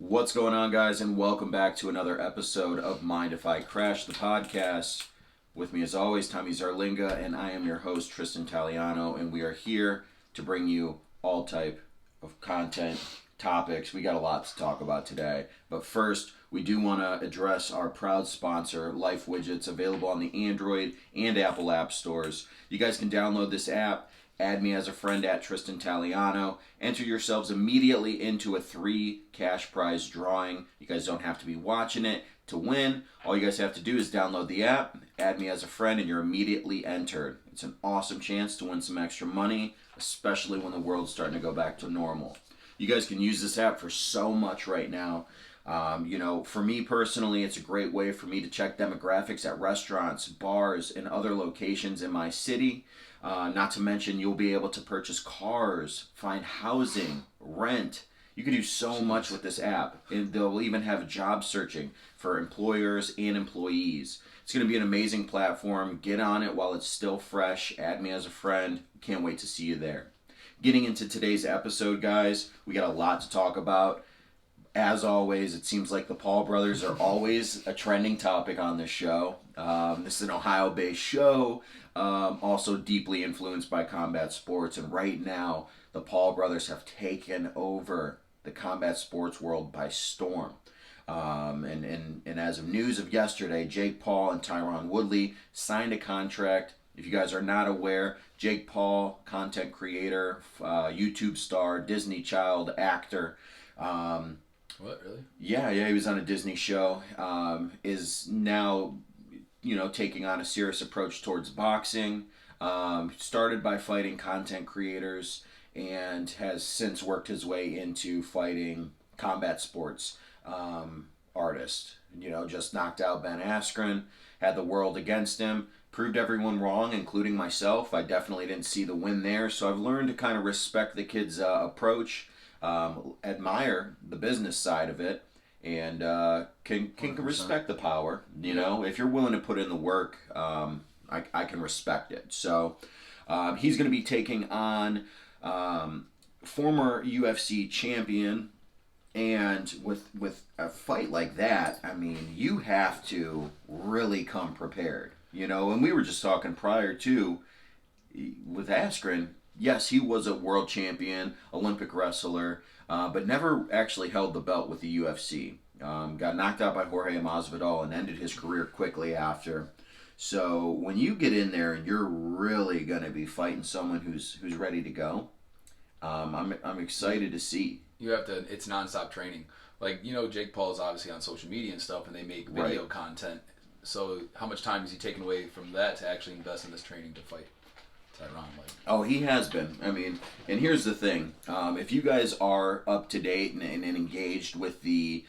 What's going on, guys, and welcome back to another episode of Mind If I Crash, the podcast. With me, as always, Tommy Zarlinga, and I am your host, Tristan Taliano, and we are here to bring you all type of content, topics. We got a lot to talk about today. But first, we do want to address our proud sponsor, Life Widgets, available on the Android and Apple app stores. You guys can download this app. Add me as a friend at Tristan Taliano. Enter yourselves immediately into a 3 cash prize drawing. You guys don't have to be watching it to win. All you guys have to do is download the app, add me as a friend, and you're immediately entered. It's an awesome chance to win some extra money, especially when the world's starting to go back to normal. You guys can use this app for so much right now. For me personally, it's a great way for me to check demographics at restaurants, bars, and other locations in my city. Not to mention, you'll be able to purchase cars, find housing, rent. You can do so much with this app. And they'll even have job searching for employers and employees. It's going to be an amazing platform. Get on it while it's still fresh. Add me as a friend. Can't wait to see you there. Getting into today's episode, guys, we got a lot to talk about. As always, it seems like the Paul brothers are always a trending topic on this show. This is an Ohio-based show, also deeply influenced by combat sports. And right now, the Paul brothers have taken over the combat sports world by storm. And as of news of yesterday, Jake Paul and Tyron Woodley signed a contract. If you guys are not aware, Jake Paul, content creator, YouTube star, Disney child, actor. What, really? Yeah, he was on a Disney show. Is now, taking on a serious approach towards boxing. Started by fighting content creators and has since worked his way into fighting combat sports artists. Just knocked out Ben Askren, had the world against him, proved everyone wrong, including myself. I definitely didn't see the win there, so I've learned to kind of respect the kid's approach. Admire the business side of it, and can respect the power. If you're willing to put in the work, I can respect it. So he's going to be taking on former UFC champion, and with a fight like that, I mean, you have to really come prepared. And we were just talking prior to with Askren. Yes, he was a world champion, Olympic wrestler, but never actually held the belt with the UFC. Got knocked out by Jorge Masvidal and ended his career quickly after. So when you get in there and you're really going to be fighting someone who's ready to go, I'm excited to see. You have to. It's nonstop training. Jake Paul is obviously on social media and stuff, and they make video content. So how much time is he taking away from that to actually invest in this training to fight Tyron? Oh, he has been. I mean, and here's the thing. If you guys are up to date and engaged with the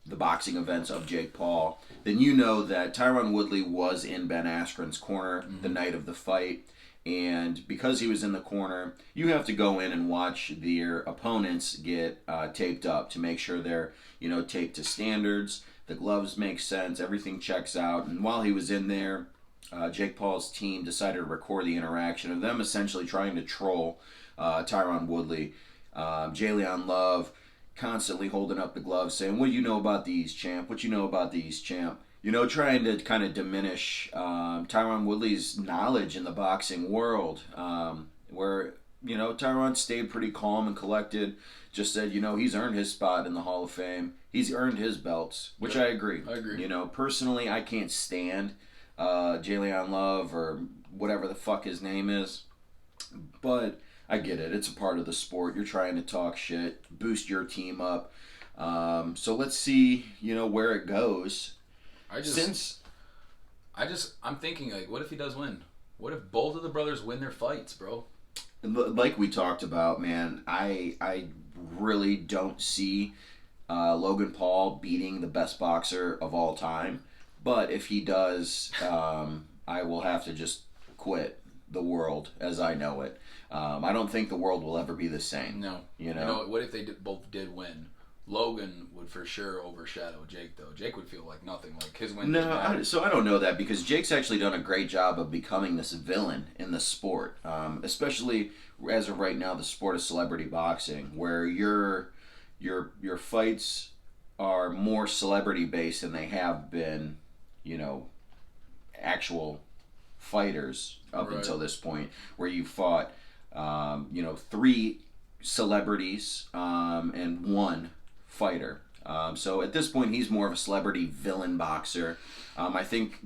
boxing events of Jake Paul, then you know that Tyron Woodley was in Ben Askren's corner the night of the fight. And because he was in the corner, you have to go in and watch their opponents get taped up to make sure they're, taped to standards. The gloves make sense. Everything checks out. And while he was in there, Jake Paul's team decided to record the interaction of them essentially trying to troll Tyron Woodley. Jalen Love constantly holding up the gloves saying, "What do you know about these, champ? What you know about these, champ?" Trying to kind of diminish Tyron Woodley's knowledge in the boxing world. Where, Tyron stayed pretty calm and collected. Just said, he's earned his spot in the Hall of Fame. He's earned his belts, which I agree. I agree. Personally, I can't stand Jalen Love or whatever the fuck his name is, but I get it. It's a part of the sport. You're trying to talk shit, boost your team up. So let's see, where it goes. I'm thinking, what if he does win? What if both of the brothers win their fights, bro? Like we talked about, man, I really don't see Logan Paul beating the best boxer of all time. But if he does, I will have to just quit the world as I know it. I don't think the world will ever be the same. No. What if they both did win? Logan would for sure overshadow Jake, though. Jake would feel like nothing. Like his win. No, so I don't know that because Jake's actually done a great job of becoming this villain in the sport, especially as of right now, the sport of celebrity boxing, where you're your fights are more celebrity based than they have been, actual fighters up Right. until this point, where you fought, three celebrities and one fighter. So at this point, he's more of a celebrity villain boxer. I think,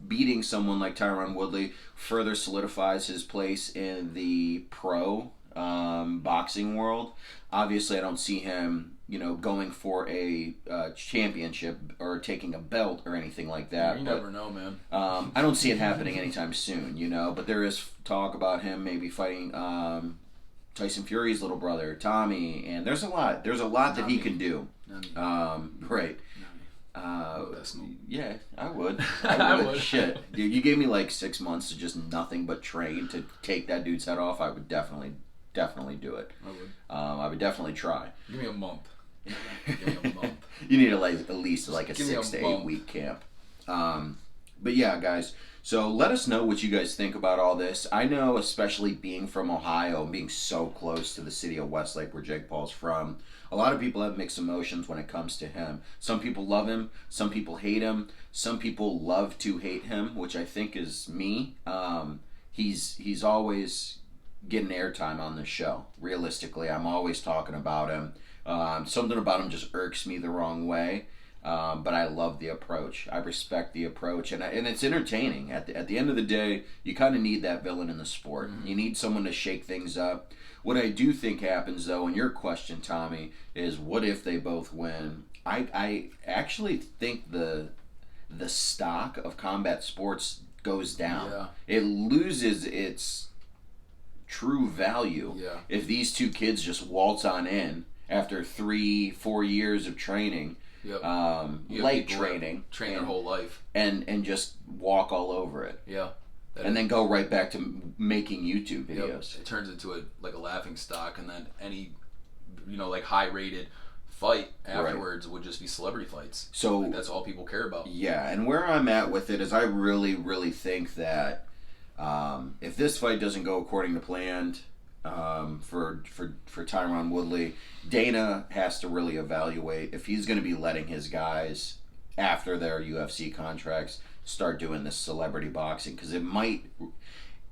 beating someone like Tyron Woodley further solidifies his place in the pro boxing world. Obviously, I don't see him, going for a championship or taking a belt or anything like that. You never know, man. I don't see it happening anytime soon, but there is talk about him maybe fighting Tyson Fury's little brother, Tommy, and there's a lot that he can do. Right. Yeah, I would. I would. Shit, dude, you gave me like 6 months to just nothing but train to take that dude's head off. I would definitely do it. I would. I would definitely try. Give me a month. Give me a month. You need at least like a Give me 6 to 8 month. week camp. But yeah, guys. So let us know what you guys think about all this. I know, especially being from Ohio and being so close to the city of Westlake, where Jake Paul's from, a lot of people have mixed emotions when it comes to him. Some people love him. Some people hate him. Some people love to hate him, which I think is me. He's always getting airtime on this show. Realistically, I'm always talking about him. Something about him just irks me the wrong way. But I love the approach. I respect the approach, and it's entertaining. At the end of the day, you kind of need that villain in the sport. Mm-hmm. You need someone to shake things up. What I do think happens, though, and your question, Tommy, is what if they both win? I actually think the stock of combat sports goes down. Yeah. It loses its true value if these two kids just waltz on in after 3-4 years of training. Yep. Light training, train their whole life, and just walk all over it. Yeah, and then go right back to making YouTube videos. Yep. It turns into a laughing stock, and then any, like high rated fight afterwards would just be celebrity fights. So that's all people care about. Yeah, and where I'm at with it is I really, really think that if this fight doesn't go according to plan, for Tyron Woodley, Dana has to really evaluate if he's going to be letting his guys, after their UFC contracts, start doing this celebrity boxing, because it might,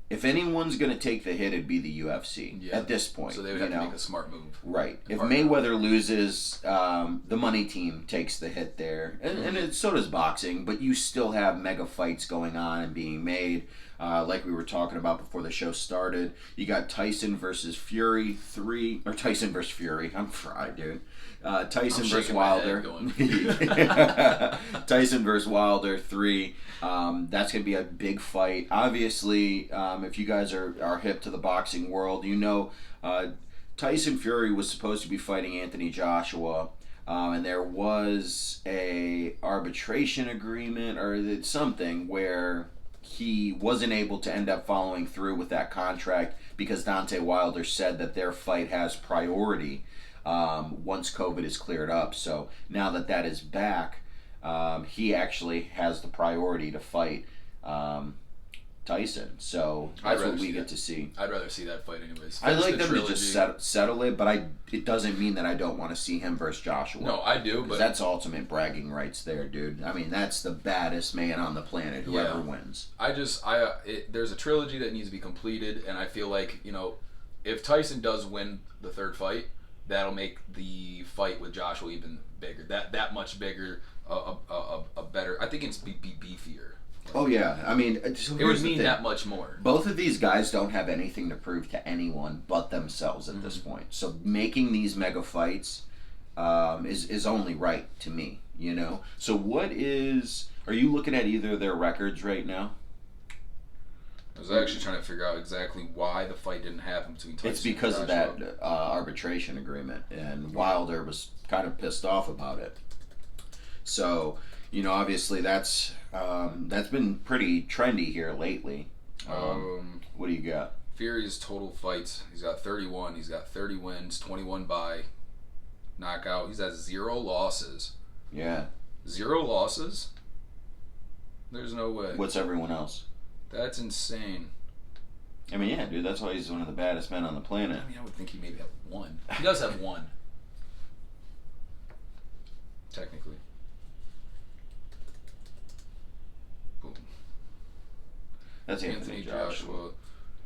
if anyone's going to take the hit, it'd be the UFC at this point. So they would have to make a smart move. Right. If Mayweather loses, the money team takes the hit there, and so does boxing, but you still have mega fights going on and being made. Like we were talking about before the show started, you got Tyson versus Fury 3, or Tyson versus Fury. I'm fried, dude. Tyson versus Wilder. Tyson versus Wilder 3. That's gonna be a big fight. Obviously, if you guys are hip to the boxing world, Tyson Fury was supposed to be fighting Anthony Joshua. And there was a arbitration agreement or something where he wasn't able to end up following through with that contract because Deontay Wilder said that their fight has priority once COVID is cleared up. So now that is back, he actually has the priority to fight Tyson. So that's what we get to see. I'd rather see that fight anyways. I'd like them to just settle it, but it doesn't mean that I don't want to see him versus Joshua. No, I do, but that's ultimate bragging rights there, dude. I mean, that's the baddest man on the planet, whoever wins. There's a trilogy that needs to be completed, and I feel like, if Tyson does win the third fight, that'll make the fight with Joshua even bigger. That much bigger, a better. I think it's be beefier. Oh yeah, I mean, so it would mean that much more. Both of these guys don't have anything to prove to anyone but themselves at this point. So making these mega fights is only right to me, So are you looking at either of their records right now? I was actually trying to figure out exactly why the fight didn't happen between Tyson. It's because of that arbitration agreement, and Wilder was kind of pissed off about it. So, obviously that's been pretty trendy here lately. What do you got? Fury's total fights, he's got 31. He's got 30 wins, 21 by knockout. He's had 0 losses. Yeah. 0 losses? There's no way. What's everyone else? That's insane. I mean, yeah, dude, that's why he's one of the baddest men on the planet. I mean, I would think he maybe have 1. He does have 1. technically. Boom. That's Anthony Joshua.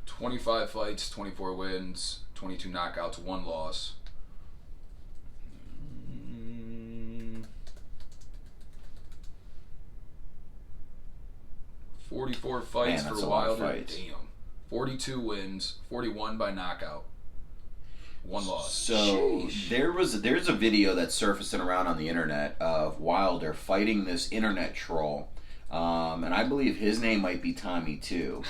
25 fights, 24 wins, 22 knockouts, 1 loss. 44 fights Man, that's for a lot of Wilder. fights. Damn. 42 wins, 41 by knockout, 1 loss. So there's a video that's surfacing around on the internet of Wilder fighting this internet troll, and I believe his name might be Tommy too.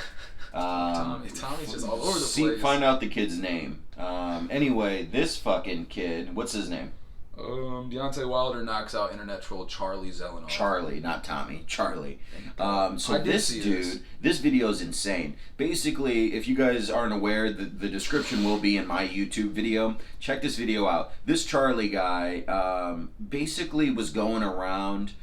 Tommy's just all over the place. Find out the kid's name. Anyway, this fucking kid, what's his name? Deontay Wilder knocks out internet troll Charlie Zelenoff. Charlie, not Tommy. Charlie. I So did this see dude, this video is insane. Basically, if you guys aren't aware, the description will be in my YouTube video. Check this video out. This Charlie guy basically was going around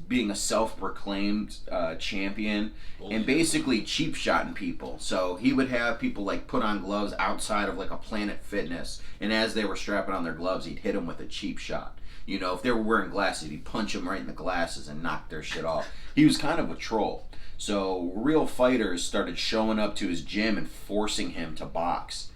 being a self-proclaimed champion and basically cheap shotting people. So he would have people like put on gloves outside of like a Planet Fitness, and as they were strapping on their gloves, he'd hit them with a cheap shot. You know, if they were wearing glasses, he'd punch them right in the glasses and knock their shit off. He was kind of a troll. So real fighters started showing up to his gym and forcing him to box.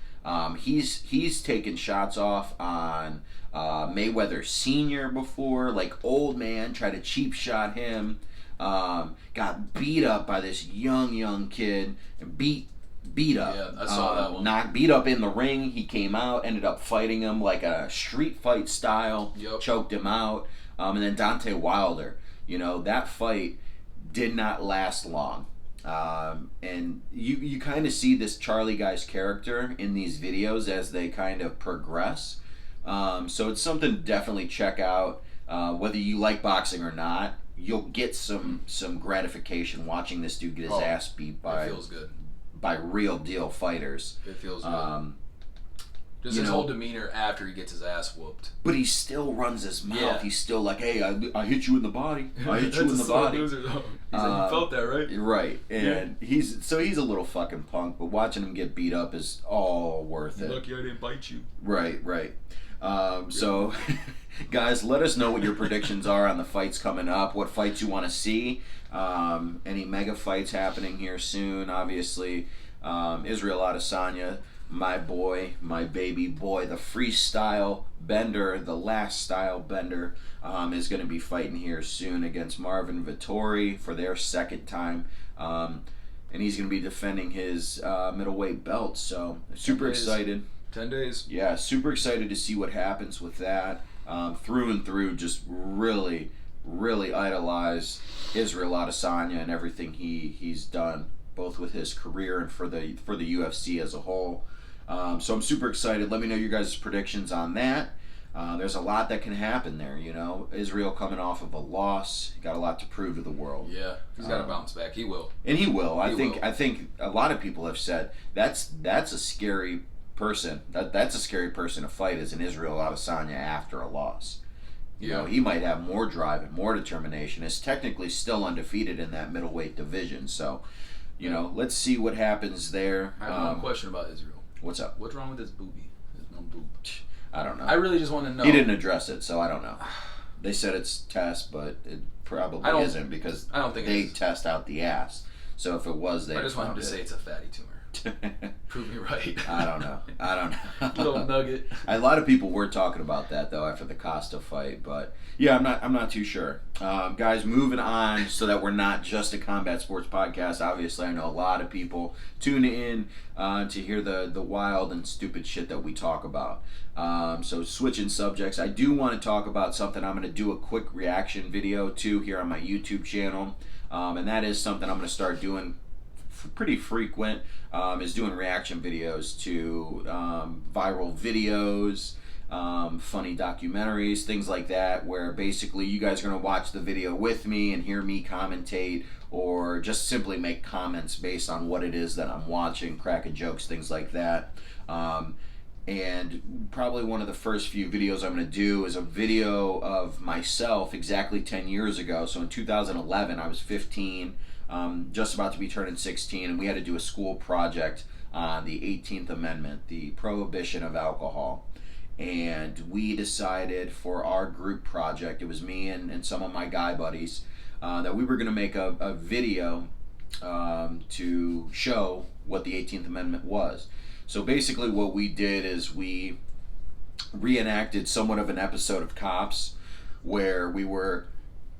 He's taken shots off on Mayweather Sr. before, like old man tried to cheap shot him. Got beat up by this young kid, beat up. Yeah, I saw that one. Beat up in the ring. He came out, ended up fighting him like a street fight style. Yep. Choked him out. And then Deontay Wilder. You know, that fight did not last long. And you kind of see this Charlie guy's character in these videos as they kind of progress. So it's something to definitely check out. Whether you like boxing or not, you'll get some gratification watching this dude get his ass beat It feels good. by real deal fighters. It feels good. Just his whole demeanor after he gets his ass whooped. But he still runs his mouth. Yeah. He's still like, hey, I hit you in the body. I hit you in the body. Loser, though. He's like, you felt that, right? Right. And he's a little fucking punk, but watching him get beat up is all worth it. Lucky I didn't bite you. Right. So, guys, let us know what your predictions are on the fights coming up, what fights you want to see. Any mega fights happening here soon, obviously. Israel Adesanya, my boy, my baby boy, the freestyle bender, the last style bender, is going to be fighting here soon against Marvin Vettori for their second time. And he's going to be defending his middleweight belt. So, super excited. 10 days. Yeah, super excited to see what happens with that. Through and through, just really idolize Israel Adesanya and everything he's done, both with his career and for the UFC as a whole. So I'm super excited. Let me know your guys' predictions on that. There's a lot that can happen there, you know. Israel coming off of a loss, got a lot to prove to the world. Yeah, he's got to bounce back. He will. And he will. I think a lot of people have said that's a scary person. That's a scary person to fight as an Israel Adesanya after a loss. You know, he might have more drive and more determination. Is technically still undefeated in that middleweight division. So, you know, let's see what happens there. I have one question about Israel. What's up? What's wrong with his boobie? His one boob. I don't know. I really just want to know. He didn't address it, so I don't know. They said it's test, but it probably isn't because I don't think they test out the ass. So if it was, I just want him to say it's a fatty tumor. Prove me right. I don't know. Little nugget. A lot of people were talking about that though after the Costa fight, but yeah, I'm not too sure. Guys, moving on so that we're not just a combat sports podcast. Obviously, I know a lot of people tune in to hear the wild and stupid shit that we talk about. So switching subjects, I do want to talk about something. I'm going to do a quick reaction video to here on my YouTube channel, and that is something I'm going to start doing pretty frequent, is doing reaction videos to viral videos, funny documentaries, things like that, where basically you guys are going to watch the video with me and hear me commentate or just simply make comments based on what it is that I'm watching, cracking jokes, things like that. And probably one of the first few videos I'm going to do is a video of myself exactly 10 years ago. So in 2011, I was 15, just about to be turning 16, and we had to do a school project on the 18th Amendment, the prohibition of alcohol. and we decided for our group project, it was me and some of my guy buddies, that we were going to make a video to show what the 18th Amendment was. So basically, what we did is we reenacted somewhat of an episode of Cops, where we were,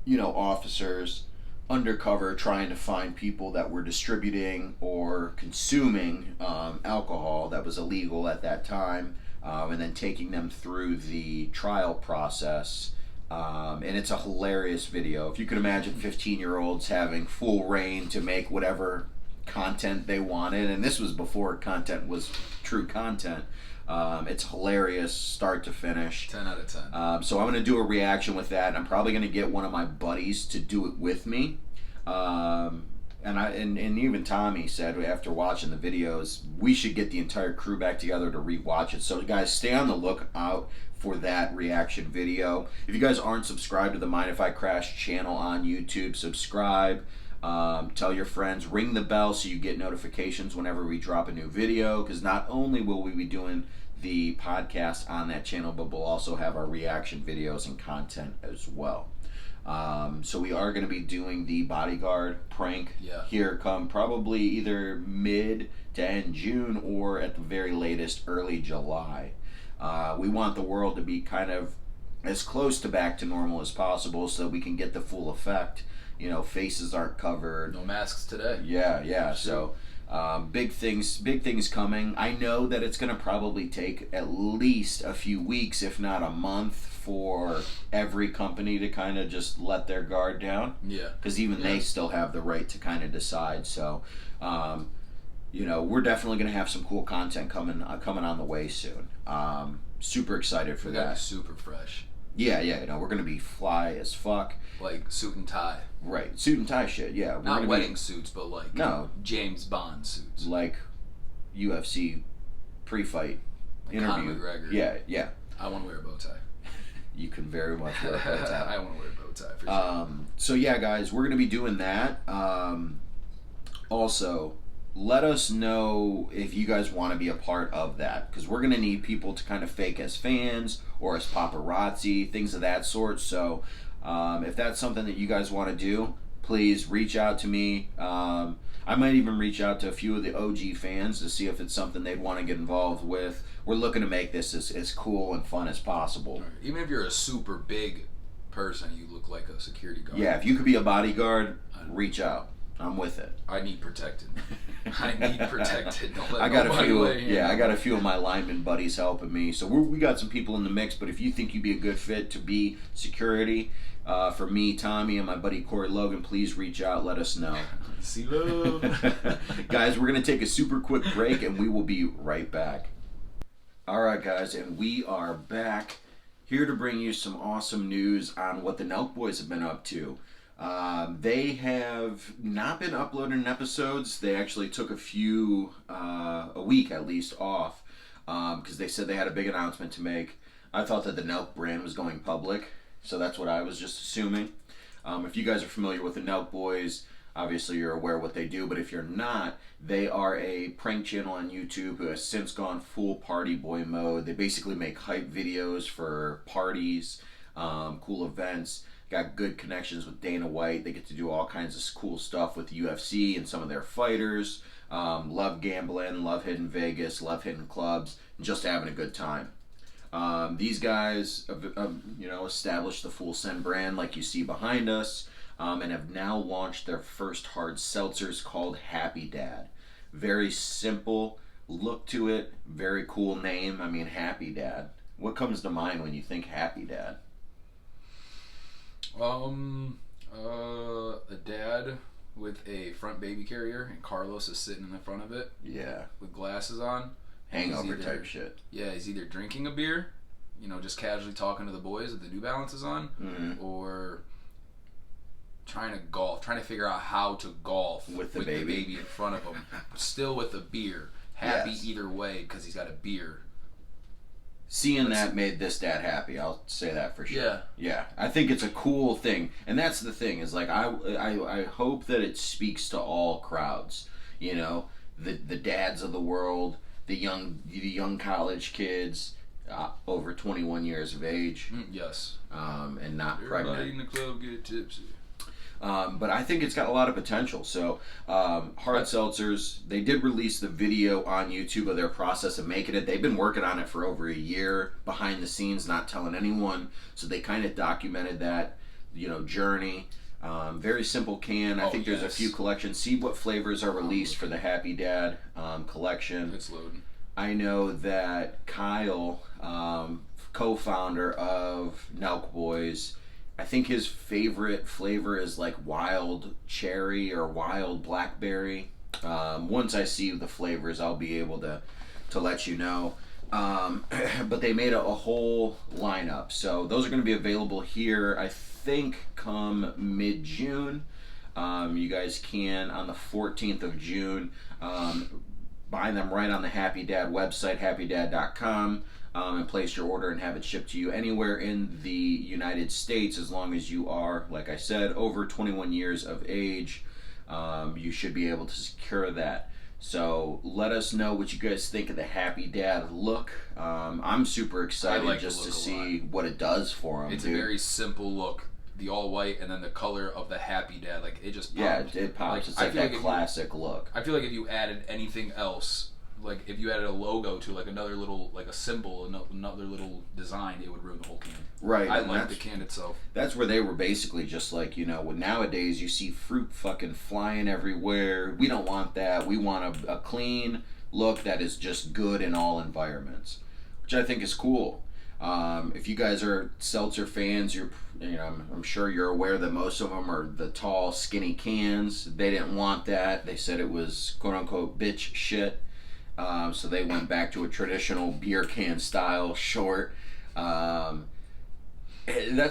officers undercover trying to find people that were distributing or consuming alcohol that was illegal at that time, and then taking them through the trial process. And it's a hilarious video. If you can imagine 15-year-olds having full reign to make whatever content they wanted, and this was before content was true content. It's hilarious, start to finish. 10 out of 10. So I'm going to do a reaction with that, and I'm probably going to get one of my buddies to do it with me. And even Tommy said after watching the videos, we should get the entire crew back together to rewatch it. So guys, stay on the lookout for that reaction video. If you guys aren't subscribed to the Mind If I Crash channel on YouTube, subscribe. Tell your friends, ring the bell so you get notifications whenever we drop a new video, because not only will we be doing the podcast on that channel, but we'll also have our reaction videos and content as well. So we are going to be doing the bodyguard prank here come probably either mid to end June or at the very latest early July. We want the world to be kind of as close to back to normal as possible so that we can get the full effect. Faces aren't covered. No masks today. Yeah. So big things coming. I know that it's going to probably take at least a few weeks, if not a month, for every company to kind of just let their guard down. Yeah. Because even they still have the right to kind of decide. So, we're definitely going to have some cool content coming on the way soon. Super excited for that. Super fresh. Yeah. We're going to be fly as fuck. Like suit and tie. Right, suit and tie shit. Yeah, we're not wedding suits, but like James Bond suits. Like UFC pre-fight like interview. Conor McGregor. Yeah. I want to wear a bow tie. You can very much wear a bow tie. I want to wear a bow tie for sure. So yeah, guys, we're gonna be doing that. Also, let us know if you guys want to be a part of that, because we're gonna need people to kind of fake as fans or as paparazzi, things of that sort. So. If that's something that you guys want to do, please reach out to me. I might even reach out to a few of the OG fans to see if it's something they'd want to get involved with. We're looking to make this as cool and fun as possible. Even if you're a super big person, you look like a security guard. Yeah, if you could be a bodyguard, reach out. I'm with it. I need protected. I need protected. Don't let I got a few of my lineman buddies helping me. So we got some people in the mix. But if you think you'd be a good fit to be security for me, Tommy, and my buddy Corey Logan, please reach out. Let us know. See love. Guys, we're gonna take a super quick break, and we will be right back. All right, guys, and we are back here to bring you some awesome news on what the Nelk Boys have been up to. They have not been uploading episodes. They actually took a week at least off, because they said they had a big announcement to make. I thought that the Nelk brand was going public, so that's what I was just assuming. If you guys are familiar with the Nelk Boys, obviously you're aware what they do, but if you're not, they are a prank channel on YouTube who has since gone full party boy mode. They basically make hype videos for parties, cool events. Got good connections with Dana White. They get to do all kinds of cool stuff with the UFC and some of their fighters. Love gambling, love hitting Vegas, love hitting clubs, and just having a good time. These guys have, established the Full Send brand like you see behind us, and have now launched their first hard seltzers called Happy Dad. Very simple look to it, very cool name. I mean, Happy Dad. What comes to mind when you think Happy Dad? A dad with a front baby carrier, and Carlos is sitting in the front of it. Yeah. With glasses on. Hangover type shit. Yeah, he's either drinking a beer, just casually talking to the boys with the New Balances on, or trying to golf, trying to figure out how to golf with the baby in front of him, still with a beer. Happy either way because he's got a beer. Seeing that made this dad happy. I'll say that for sure. Yeah. I think it's a cool thing, and that's the thing is like I hope that it speaks to all crowds. The dads of the world, the young college kids, over 21 years of age, Yes. and not Everybody pregnant. in the club get tipsy. But I think it's got a lot of potential. So, Hard Seltzers, they did release the video on YouTube of their process of making it. They've been working on it for over a year behind the scenes, not telling anyone. So they kind of documented that, journey. Very simple can. I think there's a few collections. See what flavors are released for the Happy Dad collection. It's loading. I know that Kyle, co-founder of Nelk Boys, I think his favorite flavor is like wild cherry or wild blackberry. Once I see the flavors, I'll be able to let you know. But they made a whole lineup. So those are going to be available here, I think, come mid-June. You guys can, on the 14th of June, buy them right on the Happy Dad website, happydad.com. And place your order and have it shipped to you anywhere in the United States, as long as you are, like I said, over 21 years of age. You should be able to secure that. So let us know what you guys think of the Happy Dad look. I'm super excited just to see what it does for him. It's a very simple look. The all white and then the color of the Happy Dad, like it just pops. Yeah, it pops. It's like that classic look. I feel like if you added anything else, like if you added a logo to like another little, like a symbol, another little design, it would ruin the whole can. Right. I like the can itself. That's where they were basically just like, when nowadays you see fruit fucking flying everywhere. We don't want that. We want a clean look that is just good in all environments, which I think is cool. If you guys are seltzer fans, I'm sure you're aware that most of them are the tall, skinny cans. They didn't want that. They said it was quote unquote bitch shit. So they went back to a traditional beer can style short. That's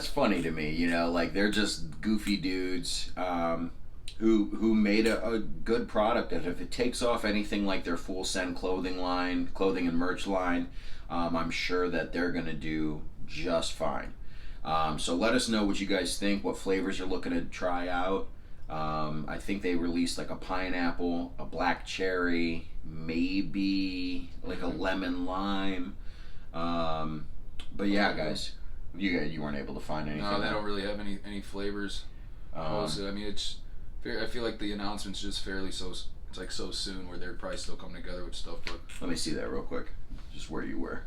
funny to me, like they're just goofy dudes who made a good product. And if it takes off anything like their Full Send clothing and merch line, I'm sure that they're gonna do just fine. So let us know what you guys think, what flavors you're looking to try out. I think they released like a pineapple, a black cherry, maybe like a lemon lime. But yeah, guys, you weren't able to find anything. No, they don't really have any flavors. Also, I mean, I feel like the announcement's just it's like so soon where they're probably still coming together with stuff. But let me see that real quick, just where you were.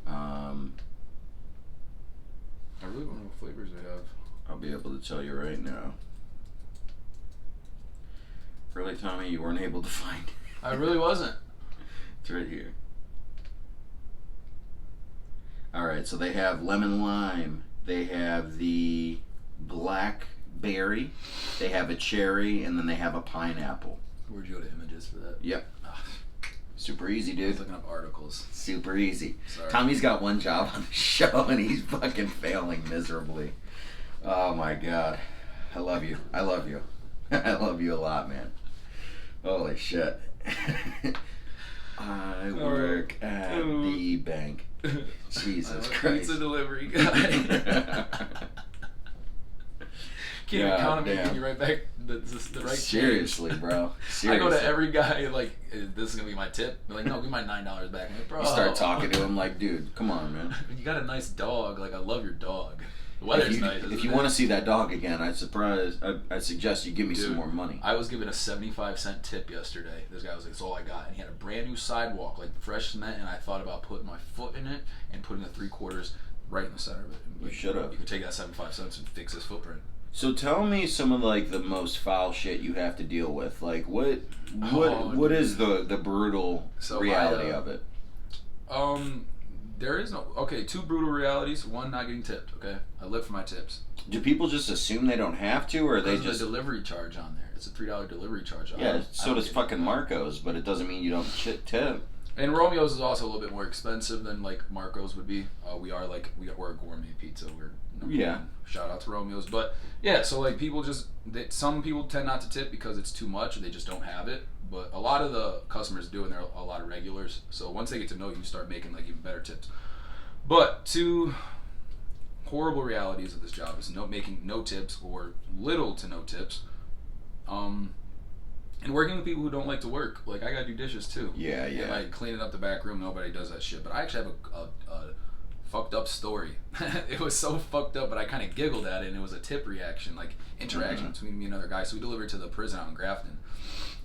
I really don't know what flavors they have. I'll be able to tell you right now. Really, Tommy, you weren't able to find it. I really wasn't. It's right here. Alright, so they have lemon lime. They have the blackberry. They have a cherry, and then they have a pineapple. Where'd you go to images for that? Yep. Super easy, I dude. was looking up articles. Super easy. Sorry. Tommy's got one job on the show, and he's fucking failing miserably. Oh my god. I love you. I love you. I love you a lot, man. Holy shit. I work at the bank. Jesus Christ. Pizza delivery guy. Can't even count on me giving you right back the right Seriously, change. Bro. Seriously. I go to every guy like, this is gonna be my tip. They're like, no, give me my $9 back. I'm like, bro. You start talking to him like, dude, come on, man. You got a nice dog. Like, I love your dog. The weather's nice. If you want to see that dog again, I suggest you give me some more money. I was given a 75-cent tip yesterday. This guy was like, "That's all I got," and he had a brand new sidewalk, like fresh cement. And I thought about putting my foot in it and putting the 3/4 right in the center of it. You should have. You could take that 75 cents and fix his footprint. So tell me some of like the most foul shit you have to deal with. Like what is the brutal reality of it? There is no two brutal realities. One, not getting tipped. Okay, I live for my tips. Do people just assume they don't have to, or are they just the delivery charge on there? It's a $3 delivery charge. Yeah, so does fucking Marco's, but it doesn't mean you don't tip. And Romeo's is also a little bit more expensive than like Marco's would be. We're a gourmet pizza. Shout out to Romeo's, but yeah. So like some people tend not to tip because it's too much or they just don't have it. But a lot of the customers do, and they're a lot of regulars. So once they get to know you, start making like even better tips. But two horrible realities of this job is making no tips or little to no tips. And working with people who don't like to work, like I gotta do dishes too. Yeah, yeah. And like cleaning up the back room, nobody does that shit. But I actually have a fucked up story. It was so fucked up, but I kind of giggled at it, and it was a tip reaction, like interaction between me and another guy. So we delivered to the prison out in Grafton,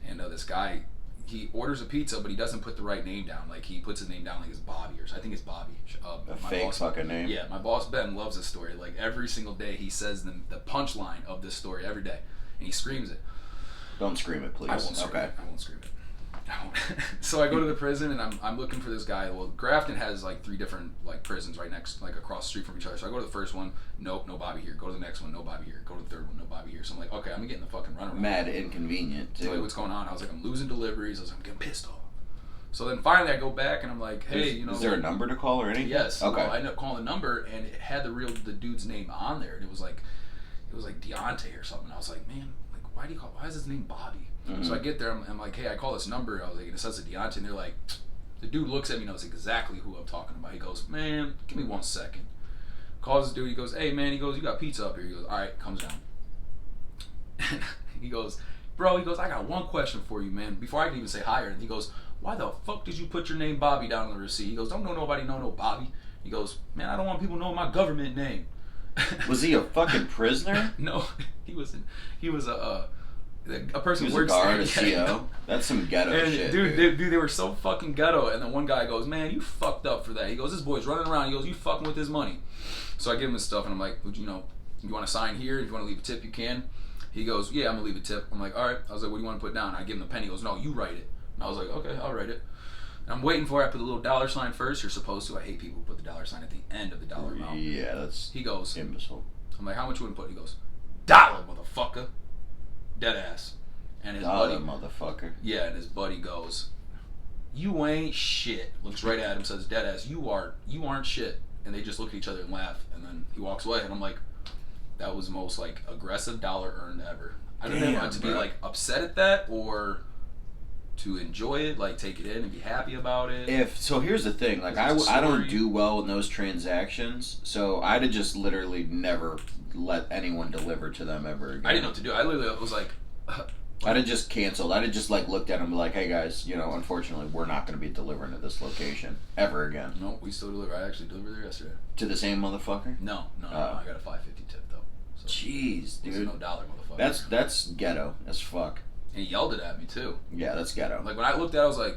and this guy, he orders a pizza, but he doesn't put the right name down. Like he puts his name down like it's Bobby, or I think it's Bobby. A fake fucking name. Yeah, my boss Ben loves this story. Like every single day, he says the punchline of this story every day, and he screams it. Don't scream it, please. I won't scream okay. it. I won't scream it. I won't. So I go to the prison and I'm looking for this guy. Well, Grafton has like 3 different like prisons right next, like across the street from each other. So I go to the first one, nope, no Bobby here. Go to the next one, no Bobby here. Go to the third one, no Bobby here. So I'm like, okay, I'm getting the fucking runaround. Mad inconvenient too. Tell you what's going on. I was like, I'm losing deliveries. I was like, I'm getting pissed off. So then finally I go back and I'm like, hey, you know, is there a number to call or anything? Yes. Okay. Well, I ended up calling the number and it had the dude's name on there, and it was like Deontay or something. I was like, man, like why is his name Bobby? Mm-hmm. So I get there, I'm like, hey, I call this number. I was like, it says Deontay, and they're like, the dude looks at me, knows exactly who I'm talking about. He goes, man, give me 1 second. Calls the dude. He goes, hey man, he goes, you got pizza up here. He goes, all right, comes down. He goes, bro, he goes, I got one question for you, man. Before I can even say hi, and he goes, why the fuck did you put your name Bobby down on the receipt? He goes, don't know nobody know no Bobby. He goes, man, I don't want people knowing my government name. Was he a fucking prisoner? No, he was a person He who was a works guard, a there. CO. That's some ghetto And shit, dude, they were so fucking ghetto. And then one guy goes, man, you fucked up for that. He goes, this boy's running around. He goes, you fucking with his money. So I give him his stuff, and I'm like, you know, you want to sign here? If you want to leave a tip, you can. He goes, yeah, I'm gonna leave a tip. I'm like, all right. I was like, what do you want to put down? I give him the pen. He goes, no, you write it. And I was like, okay, I'll write it. And I'm waiting for it. I put the little dollar sign first. You're supposed to. I hate people who put the dollar sign at the end of the dollar amount. Yeah, that's He goes, imbecile. I'm like, how much you want to put? He goes, dollar, motherfucker. Dead ass. And his buddy, motherfucker. yeah, and his buddy goes, you ain't shit. Looks right at him, says, dead ass, you aren't shit. And they just look at each other and laugh. And then he walks away, and I'm like, that was the most like aggressive dollar earned ever. I don't know to be like upset at that or to enjoy it, like take it in and be happy about it. So here's the thing, like I don't do well in those transactions, so I'd have just literally never let anyone deliver to them ever again. I didn't know what to do. I literally was like, I'd have just canceled. I'd have just like looked at them and be like, hey guys, you know, unfortunately we're not going to be delivering to this location ever again. no, we still deliver. I actually delivered there yesterday. To the same motherfucker? No, I got a $5.50 tip though. So Jeez, it's dude. no dollar, motherfucker. That's ghetto as fuck. And he yelled it at me too. Yeah, that's ghetto. Like when I looked at it, I was like,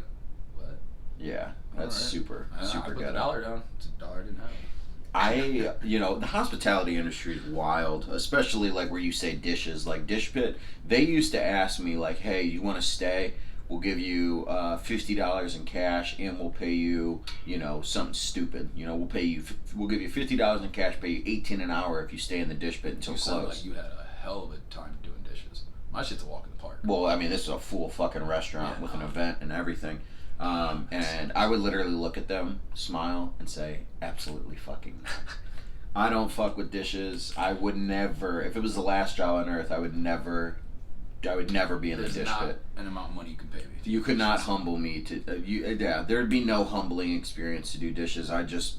what? Yeah, that's All right. super I put ghetto. the dollar down. It's a dollar I didn't have. You know, the hospitality industry is wild, especially like where you say dishes, like Dish Pit. They used to ask me like, hey, you want to stay? We'll give you $50 in cash, and we'll pay you, you know, something stupid. You know, we'll give you $50 in cash, pay you $18 an hour if you stay in the Dish Pit until You sound close. like you had a hell of a time doing dishes. My shit's a walk in the park. Well, I mean, this is a full fucking restaurant with an event and everything. And I would literally look at them, smile, and say, absolutely fucking not. I don't fuck with dishes. I would never, if it was the last job on earth, I would never be in There's the dish not pit. an amount of money you can pay me. You could not humble me to, there'd be no humbling experience to do dishes. I'd just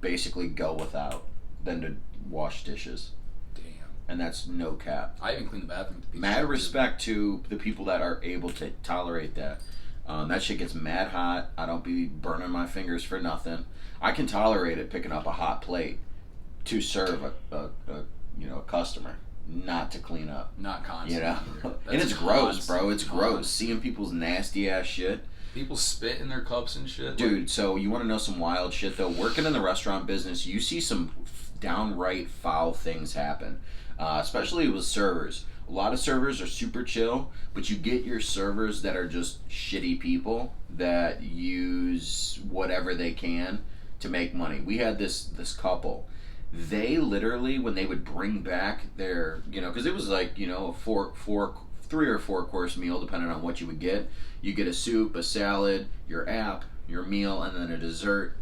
basically go without than to wash dishes. Damn. And that's no cap. I even cleaned the bathroom. With the Mad respect to the people that are able to tolerate that. That shit gets mad hot. I don't be burning my fingers for nothing. I can tolerate it picking up a hot plate to serve a customer, not to clean up. Not constantly. You know, either. and it's gross, bro. It's gross constant. seeing people's nasty ass shit. People spit in their cups and shit. Dude, so you want to know some wild shit though? Working in the restaurant business, you see some downright foul things happen, especially with servers. A lot of servers are super chill, but you get your servers that are just shitty people that use whatever they can to make money. We had this couple. They literally, when they would bring back their, because it was like, a 3 or 4 course meal, depending on what you would get. You get a soup, a salad, your app, your meal, and then a dessert.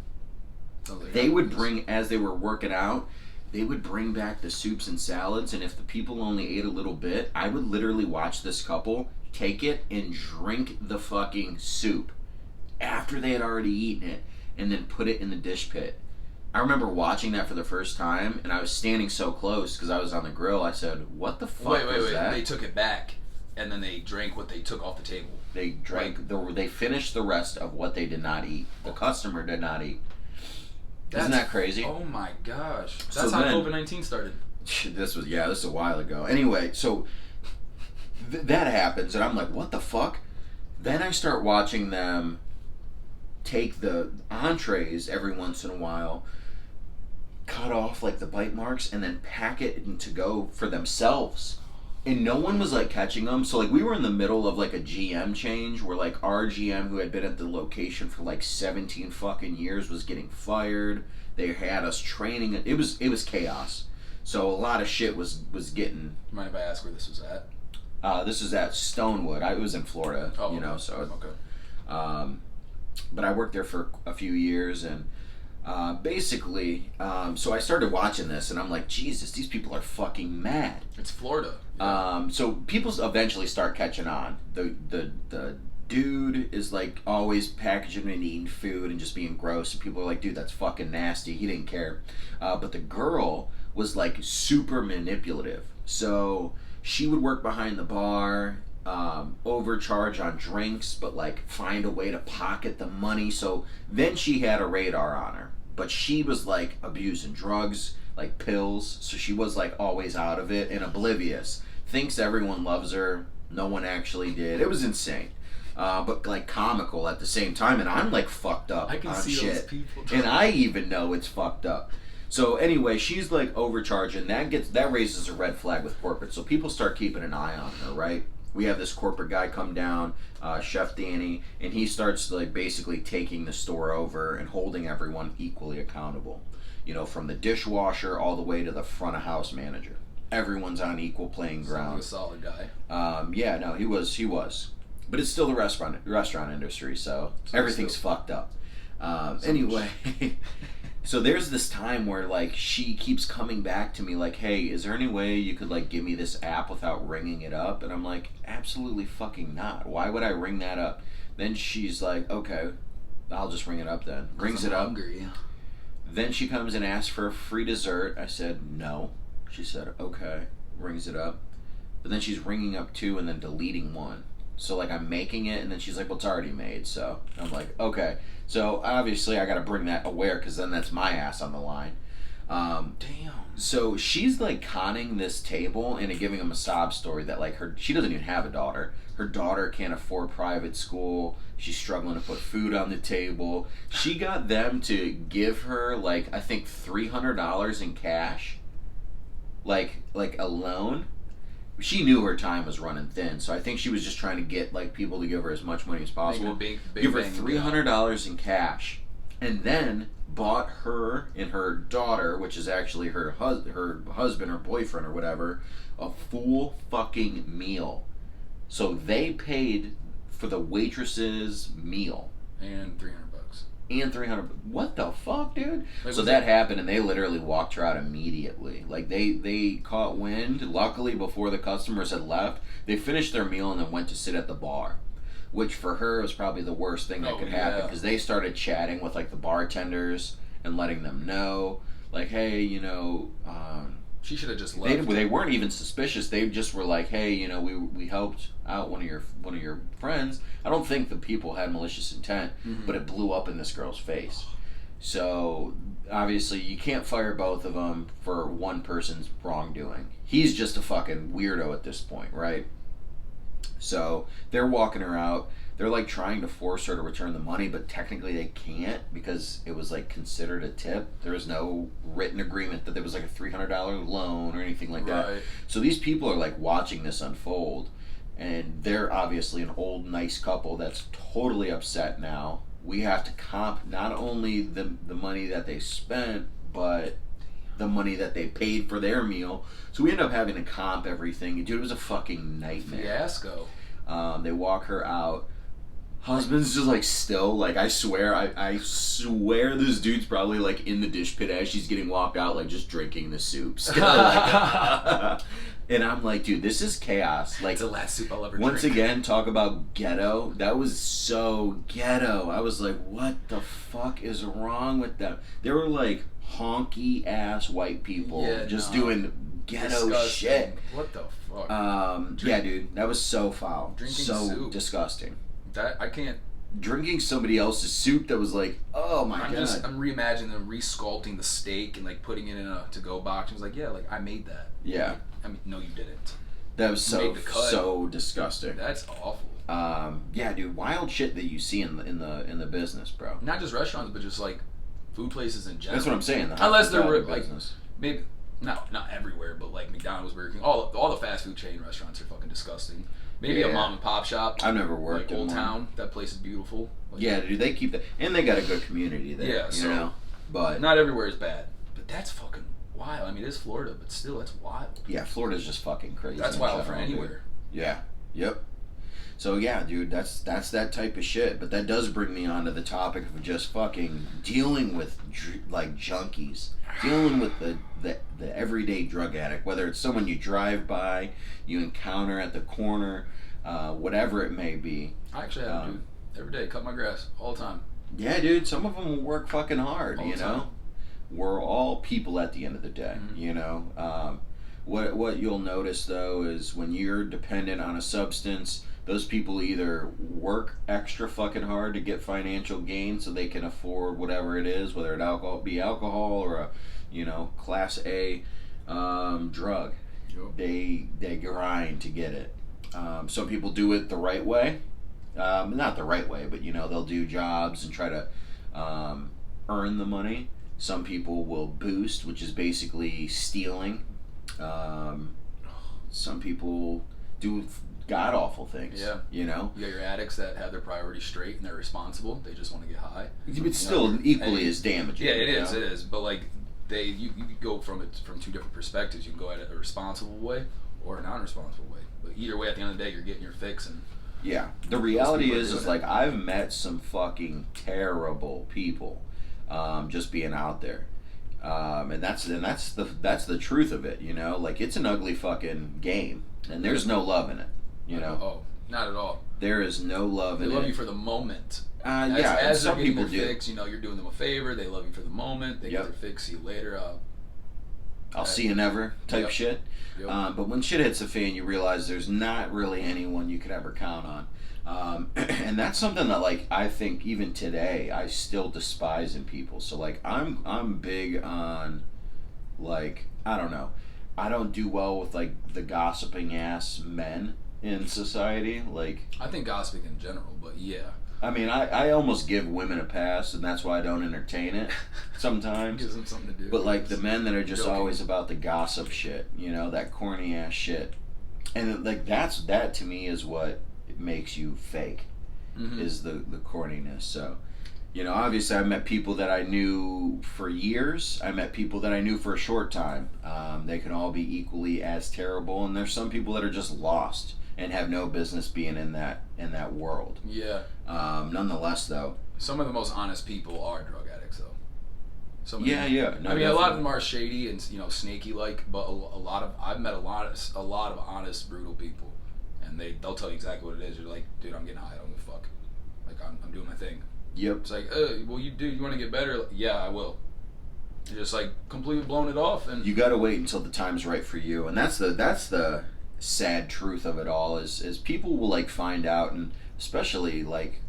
They would bring, as they were working out, they would bring back the soups and salads, and if the people only ate a little bit, I would literally watch this couple take it and drink the fucking soup after they had already eaten it, and then put it in the dish pit. I remember watching that for the first time, and I was standing so close because I was on the grill. I said, "What the fuck was that?" They took it back. and then they drank what they took off the table. They drank. They finished the rest of what they did not eat. The customer did not eat. Isn't that crazy? Oh my gosh! So That's how then- COVID-19 started. This was a while ago. Anyway, so that happens, and I'm like, what the fuck? Then I start watching them take the entrees every once in a while, cut off like the bite marks, and then pack it in to go for themselves. And no one was like catching them. So like we were in the middle of like a GM change where like our GM who had been at the location for like 17 fucking years was getting fired. They had us training. It was chaos. So a lot of shit was getting. Mind if I ask where this was at? This is at Stonewood. I was in Florida, Oh, okay. So. Okay. But I worked there for a few years, and basically, so I started watching this, and I'm like, Jesus, these people are fucking mad. It's Florida. So people eventually start catching on. The dude is like always packaging and eating food and just being gross, and people are like, dude, that's fucking nasty. He didn't care. But the girl was like super manipulative. So she would work behind the bar, overcharge on drinks, but like find a way to pocket the money. So then she had a radar on her, but she was like abusing drugs, like pills. So she was like always out of it and oblivious. Thinks everyone loves her. No one actually did. It was insane. But like comical at the same time, and I'm like fucked up I can on see shit. those people. And I even know it's fucked up. So anyway, she's like overcharging. That raises a red flag with corporate. So people start keeping an eye on her, right? We have this corporate guy come down, Chef Danny, and he starts like basically taking the store over and holding everyone equally accountable. You know, from the dishwasher all the way to the front of house manager. Everyone's on equal playing Sounds like ground. a solid guy. Yeah, no, he was. But it's still the restaurant industry, so everything's fucked up. Anyway, so there's this time where like she keeps coming back to me like, hey, is there any way you could like give me this app without ringing it up? And I'm like, absolutely fucking not. Why would I ring that up? Then she's like, okay, I'll just ring it up then. Rings I'm it up. hungry. Then she comes and asks for a free dessert. I said no. She said okay. Rings it up. But then she's ringing up two and then deleting one. So like I'm making it and then she's like, well, it's already made. So I'm like, okay. So obviously I got to bring that aware because then that's my ass on the line. Damn. So she's like conning this table and giving him a sob story that like she doesn't even have a daughter. Her daughter can't afford private school. She's struggling to put food on the table. She got them to give her like I think $300 in cash, like a loan. She knew her time was running thin, so I think she was just trying to get like people to give her as much money as possible. Big Give her bang, $300 in cash, and then bought her and her daughter, which is actually her husband or boyfriend or whatever, a full fucking meal. So they paid for the waitress's meal And $300. and $300. What the fuck, dude? Like, So was that it- happened, and they literally walked her out immediately. Like they caught wind. Luckily, before the customers had left, they finished their meal and then went to sit at the bar, which for her was probably the worst thing that Oh, could happen yeah. because they started chatting with like the bartenders and letting them know, like, hey, you know. She should have just They, left. they weren't even suspicious. They just were like, "Hey, you know, we helped out one of your friends." I don't think the people had malicious intent, Mhm. but it blew up in this girl's face. So obviously, you can't fire both of them for one person's wrongdoing. He's just a fucking weirdo at this point, right? So they're walking her out. They're like trying to force her to return the money, but technically they can't because it was like considered a tip. There was no written agreement that there was like a $300 loan or anything like that. Right. So these people are like watching this unfold, and they're obviously an old nice couple that's totally upset now. We have to comp not only the money that they spent, but the money that they paid for their meal. So we end up having to comp everything. Dude, it was a fucking nightmare. Fiasco. They walk her out. Husband's just like still like I swear this dude's probably like in the dish pit as she's getting walked out, like just drinking the soups. And I'm like, dude, this is chaos. Like It's the last soup I'll ever once drink. again, talk about ghetto. That was so ghetto. I was like, what the fuck is wrong with them? They were like honky ass white people Yeah, just no. doing ghetto Disgusting. shit. What the fuck? Yeah, dude, that was so foul. Drinking so soup. disgusting. That I can't. Drinking somebody else's soup that was like, oh my god. I'm reimagining them resculpting the steak and like putting it in a to-go box. It was like, yeah, like I made that. Yeah. I mean, no, you didn't. That was You made the cut. so disgusting. That's awful. Yeah, dude, wild shit that you see in the business, bro. Not just restaurants, but just like food places in general. That's what I'm saying. Unless they're hospitality like business. maybe not everywhere, but like McDonald's, Burger King, all the fast food chain restaurants are fucking disgusting. Maybe a Yeah. mom and pop shop. I've never worked like in Old one. Town. That place is beautiful. Like, Yeah, dude, they keep that, and they got a good community there. Yeah, you so- know. But not everywhere is bad, but that's fucking wild. I mean, it is Florida, but still, that's wild. yeah, Florida's just fucking crazy. That's in wild for general, dude. anywhere. Yeah. Yep. So yeah, dude, that's that type of shit. But that does bring me on to the topic of just fucking dealing with like junkies, dealing with the everyday drug addict, whether it's someone you drive by, you encounter at the corner, whatever it may be. I actually have to do every day. Cut my grass all the time. Yeah, dude, some of them will work fucking hard. All You the know, time. we're all people at the end of the day. Mhm. You know. What you'll notice though is when you're dependent on a substance, those people either work extra fucking hard to get financial gain so they can afford whatever it is, whether it be alcohol or a, you know, class A drug. Yep. They grind to get it. Some people do it the right way, not the right way, but you know they'll do jobs and try to earn the money. Some people will boost, which is basically stealing. Some people do god awful things. Yeah. You know? You got your addicts that have their priorities straight and they're responsible. They just want to get high. It's still equally and- as damaging. Yeah, it you is. know? It is. But like you go from it from two different perspectives. You can go at it a responsible way or a non-responsible way. But either way, at the end of the day, you're getting your fix. And Yeah. The reality people are is doing like it. I've met some fucking terrible people just being out there. And that's the truth of it, you know? Like it's an ugly fucking game and there's no love in it, you know? Oh, not at all. There is no love They in love it. you for the moment. Yeah, and As they're some getting people their do. fix, you know, you're doing them a favor. They love you for the moment. They Yep. get their fix. See you later. I'll see you never type Yep. shit. Yep. But when shit hits the fan, you realize there's not really anyone you could ever count on. And that's something that, like, I think even today I still despise in people. So, like, I'm big on, like, I don't know. I don't do well with, like, the gossiping ass men in society. Like, I think gossiping in general, but yeah. I mean, I almost give women a pass, and that's why I don't entertain it sometimes. Gives them something to do. But like the men that are just Joking. always about the gossip shit, you know, that corny ass shit, and like that to me is what makes you fake, Mhm. is the corniness. So, you know, obviously I met people that I knew for years. I met people that I knew for a short time. They can all be equally as terrible, and there's some people that are just lost and have no business being in that world. Yeah. Nonetheless, though. Some of the most honest people are drug addicts, though. Some of Yeah, them- yeah. No, I mean, a lot of definitely. them are shady and snaky like, but I've met a lot of honest, brutal people, and they'll tell you exactly what it is. You're like, dude, I'm getting high. I don't give a fuck. Like I'm doing my thing. Yep. It's like, well, you want to get better? Like, yeah, I will. You're just like completely blown it off, and You got to wait until the time's right for you, and that's the sad truth of it all. Is people will like find out, and especially like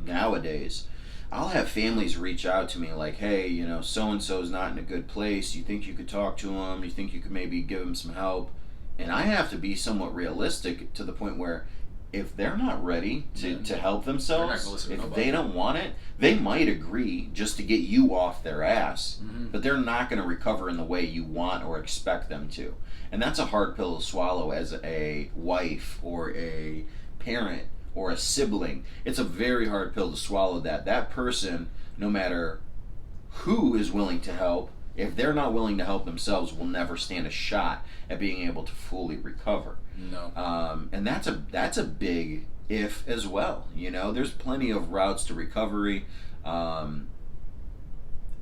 nowadays, I'll have families reach out to me like, hey, you know, so and so's not in a good place. You think you could talk to him? You think you could maybe give him some help? And I have to be somewhat realistic to the point where if they're not ready to help They're not themselves, gonna listen to if nobody. they don't want it, they might agree just to get you off their ass, Mhm. but they're not going to recover in the way you want or expect them to. And that's a hard pill to swallow as a wife or a parent or a sibling. It's a very hard pill to swallow that person, no matter who is willing to help, if they're not willing to help themselves, will never stand a shot at being able to fully recover. no. And that's a big if as well. You know, there's plenty of routes to recovery.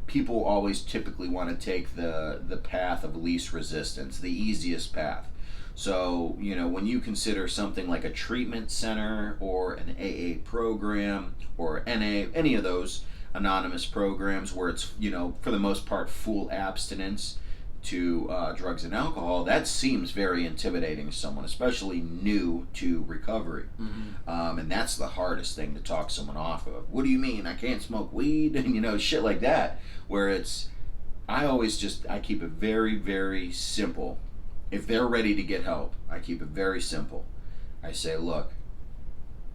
People always typically want to take the path of least resistance, the easiest path. So, you know, when you consider something like a treatment center or an AA program or NA, any of those anonymous programs where it's, you know, for the most part, full abstinence to drugs and alcohol, that seems very intimidating to someone, especially new to recovery. And that's the hardest thing to talk someone off of. What do you mean? I can't smoke weed? Shit like that. Where I keep it very, very simple. If they're ready to get help, I keep it very simple. I say, look,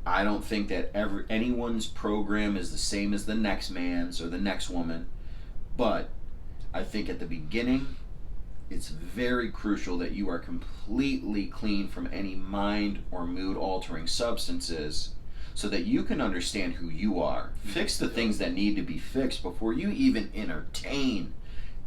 I don't think that anyone's program is the same as the next man's or the next woman, but I think at the beginning, it's very crucial that you are completely clean from any mind or mood altering substances so that you can understand who you are. Fix the things that need to be fixed before you even entertain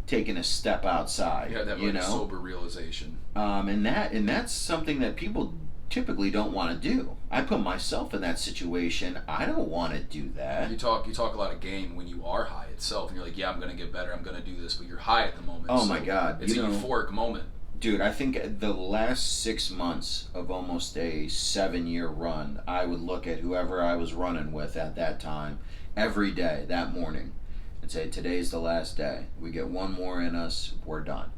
taking a step outside. Yeah, that sober realization. And that's something that people typically don't want to do. I put myself in that situation. I don't want to do that. You talk a lot of game when you are high itself, and you're like, yeah, I'm gonna get better, I'm gonna do this, but you're high at the moment. Oh my God, it's a euphoric moment. Dude, I think the last 6 months of almost a 7-year run, I would look at whoever I was running with at that time every day that morning and say, today's the last day. We get one more in us, we're done.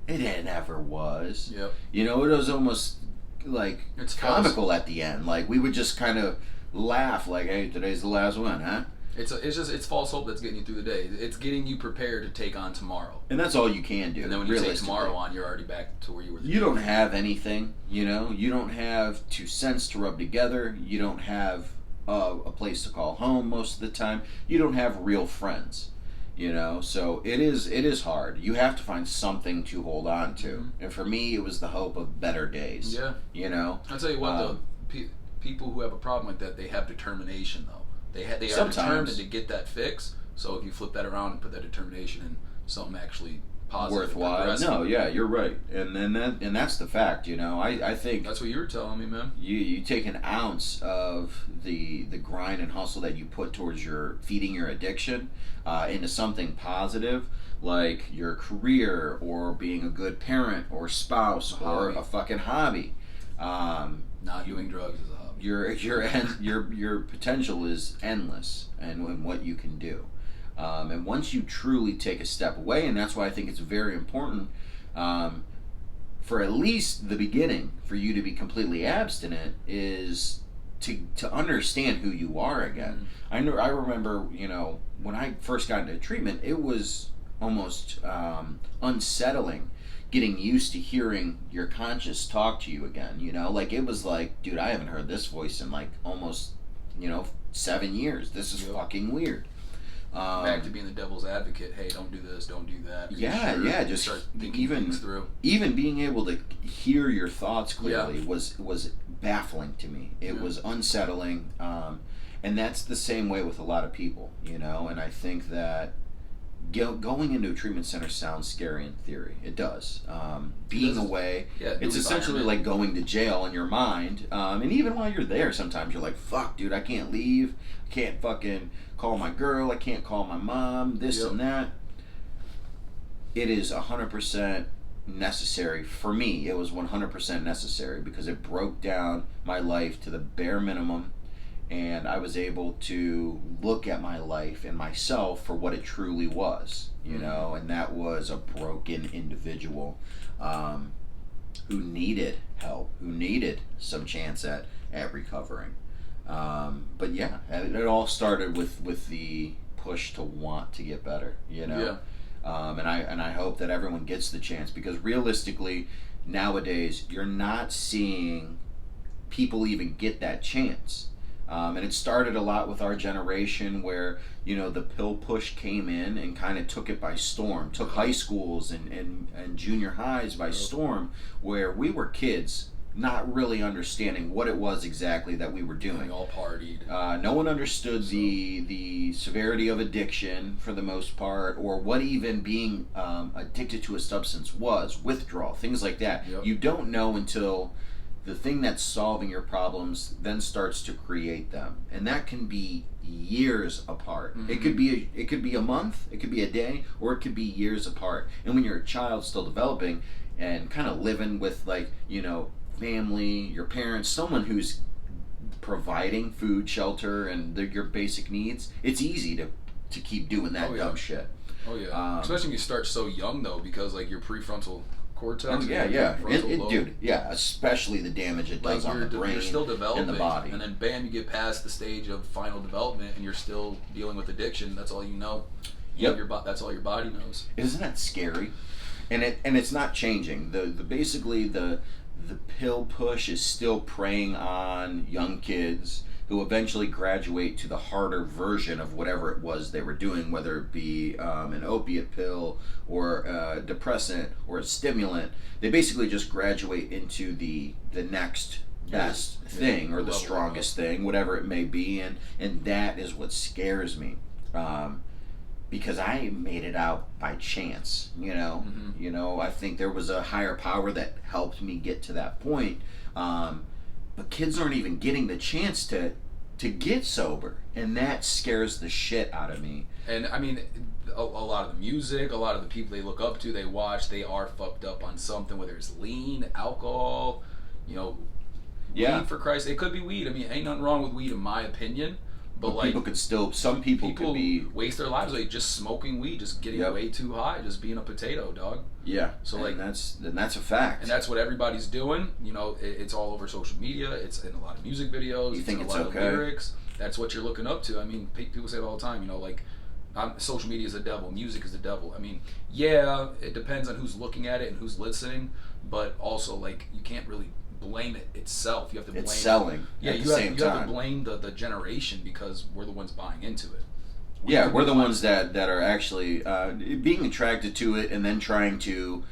It never was. Yep. It was almost like it's comical at the end. Like we would just kind of laugh, like, "Hey, today's the last one, huh?" It's false hope that's getting you through the day. It's getting you prepared to take on tomorrow. And that's all you can do. And then when you take tomorrow on, you're already back to where you were. You don't have anything. You don't have 2 cents to rub together. You don't have a place to call home most of the time. You don't have real friends. So it is hard. You have to find something to hold on to. And for me, it was the hope of better days. Yeah. I'll tell you what, people who have a problem like that, they have determination, though. They are determined to get that fix. So if you flip that around and put that determination in something actually positive, worthwhile. No, yeah, you're right. And that's the fact, I think that's what you were telling me, man. You take an ounce of the grind and hustle that you put towards feeding your addiction into something positive, like your career or being a good parent or spouse or a fucking hobby. Not doing drugs is a hobby. Your potential is endless and what you can do. And once you truly take a step away, and that's why I think it's very important for at least the beginning for you to be completely abstinent is to understand who you are again. I remember, when I first got into treatment, it was almost unsettling getting used to hearing your conscience talk to you again. Like it was like, dude, I haven't heard this voice in like almost 7 years. This is fucking weird. Back to being the devil's advocate. Hey, don't do this, don't do that. Just start thinking things through. Even being able to hear your thoughts clearly was baffling to me. It was unsettling, and that's the same way with a lot of people, And I think that going into a treatment center sounds scary in theory. It does. Being away, it's essentially like going to jail in your mind. And even while you're there, sometimes you're like, "Fuck, dude, I can't leave. I can't fucking call my girl. I can't call my mom. This and that." It is 100% necessary for me. It was 100% necessary because it broke down my life to the bare minimum. And I was able to look at my life and myself for what it truly was, and that was a broken individual who needed help, who needed some chance at recovering. But yeah, it all started with the push to want to get better, And I hope that everyone gets the chance, because realistically, nowadays, you're not seeing people even get that chance. And it started a lot with our generation where, the pill push came in and kind of took it by storm, took high schools and junior highs by storm, where we were kids not really understanding what it was exactly that we were doing. We all partied. No one understood the severity of addiction for the most part, or what even being addicted to a substance was, withdrawal, things like that. Yep. You don't know until the thing that's solving your problems then starts to create them, and that can be years apart. It could be a month, it could be a day, or it could be years apart. And when you're a child still developing and kind of living with family, your parents, someone who's providing food, shelter, and your basic needs, it's easy to keep doing that dumb shit. Oh yeah, especially when you start so young though, because like your prefrontal cortex. Oh yeah, yeah, frontal lobe, dude, yeah. Especially the damage it does on the brain, you're still developing, and the body. and then bam, you get past the stage of final development, and you're still dealing with addiction. That's all you know. Yep. That's all your body knows. Isn't that scary? And it's not changing. The basically the pill push is still preying on young kids who eventually graduate to the harder version of whatever it was they were doing, whether it be an opiate pill or a depressant or a stimulant. They basically just graduate into the next best thing or the strongest thing, whatever it may be, and that is what scares me. Because I made it out by chance, I think there was a higher power that helped me get to that point. But kids aren't even getting the chance to get sober, and that scares the shit out of me. And I mean, a lot of the music, a lot of the people they look up to, they watch, they are fucked up on something, whether it's lean, alcohol, weed, for Christ. It could be weed. I mean, ain't nothing wrong with weed in my opinion. But like, some people could be waste their lives like just smoking weed, just getting way too high, just being a potato, dog. Yeah. So like that's a fact. And that's what everybody's doing. It's all over social media. It's in a lot of music videos. You think it's in a lot of lyrics. That's what you're looking up to. I mean, people say it all the time. Social media is the devil. Music is the devil. I mean, yeah, it depends on who's looking at it and who's listening, but also like you can't really blame it itself. You have to blame it's selling. Yeah, at you the have, same you time. have to blame the generation because we're the ones buying into it. We're the ones that are actually being attracted to it and then trying to